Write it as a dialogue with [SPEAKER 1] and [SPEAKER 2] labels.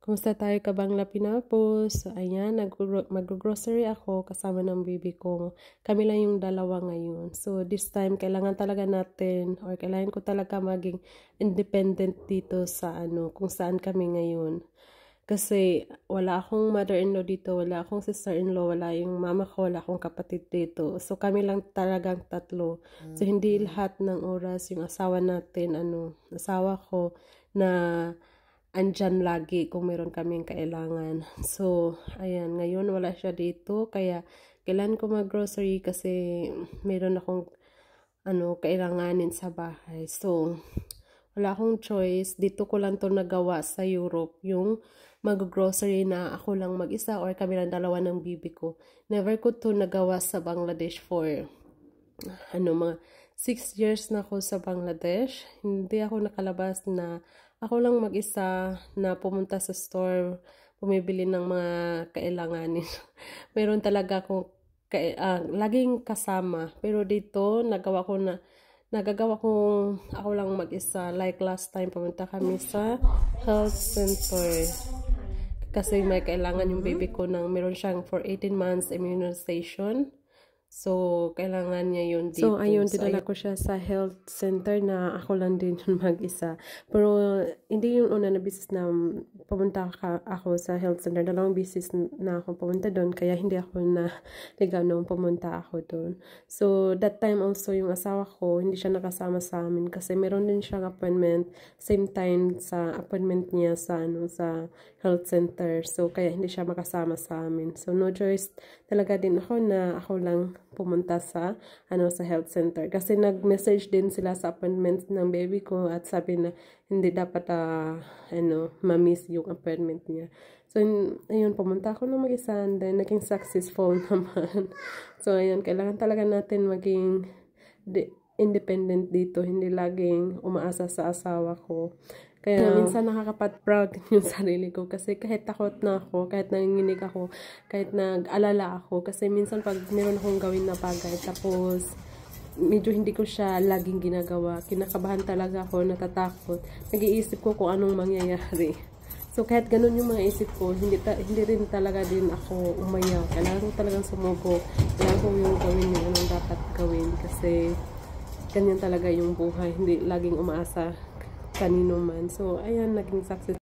[SPEAKER 1] Kumusta tayo kabangla Pinapos? So, ayan, mag-grocery ako kasama ng baby ko. Kami lang yung dalawa ngayon. So, this time, kailangan talaga natin or kailangan ko talaga maging independent dito sa kung saan kami ngayon. Kasi wala akong mother-in-law dito, wala akong sister-in-law, wala yung mama ko, wala akong kapatid dito. So, kami lang talagang tatlo. So, hindi lahat ng oras yung asawa natin, asawa ko na andyan lagi kung meron kaming kailangan. So, ayan, ngayon wala siya dito, kaya kailan ko mag-grocery kasi meron akong kailanganin sa bahay. So, wala akong choice. Dito ko lang to nagawa sa Europe, yung mag-grocery na ako lang mag-isa or kami lang dalawa ng bibi ko. Never ko to nagawa sa Bangladesh for mga 6 years na ako sa Bangladesh. Hindi ako nakalabas na ako lang mag-isa na pumunta sa store, bumibili ng mga kailanganin. Meron talaga akong laging kasama. Pero dito, nagagawa kong ako lang mag-isa. Like last time, pumunta kami sa health center. Kasi may kailangan yung baby ko meron siyang for 18 months immunization. So, kailangan niya yun dito. So, ayun, dinala ko siya sa health center na ako lang din yun mag-isa. Pero, hindi yung una na business na pumunta ako sa health center. Dalawang business na ako pumunta doon. Kaya hindi ako ligaw nung pumunta ako doon. So, that time also, yung asawa ko, hindi siya nakasama sa amin. Kasi meron din siyang appointment. Same time sa appointment niya sa health center. So, kaya hindi siya makasama sa amin. So, no choice talaga din ako na ako lang pumunta sa health center kasi nag-message din sila sa appointment ng baby ko at sabi na hindi dapat ma-miss yung appointment niya. So ayun, pumunta ako ng mag-isa and then naging successful naman. So ayun, kailangan talaga natin maging independent dito, hindi laging umaasa sa asawa ko. Kaya minsan nakakapat-proud yung sarili ko kasi kahit takot na ako, kahit nanginginig ako, kahit nag-alala ako, kasi minsan pag meron akong gawin na bagay tapos medyo hindi ko siya laging ginagawa, kinakabahan talaga ako, natatakot, nag-iisip ko kung anong mangyayari. So kahit ganun yung mga isip ko, hindi rin talaga din ako umayaw. Kailangan ko talagang sumuko, kailangan ko yung gawin yung anong dapat gawin kasi ganyan talaga yung buhay, hindi laging umaasa kanino man. So, ayan, naging success.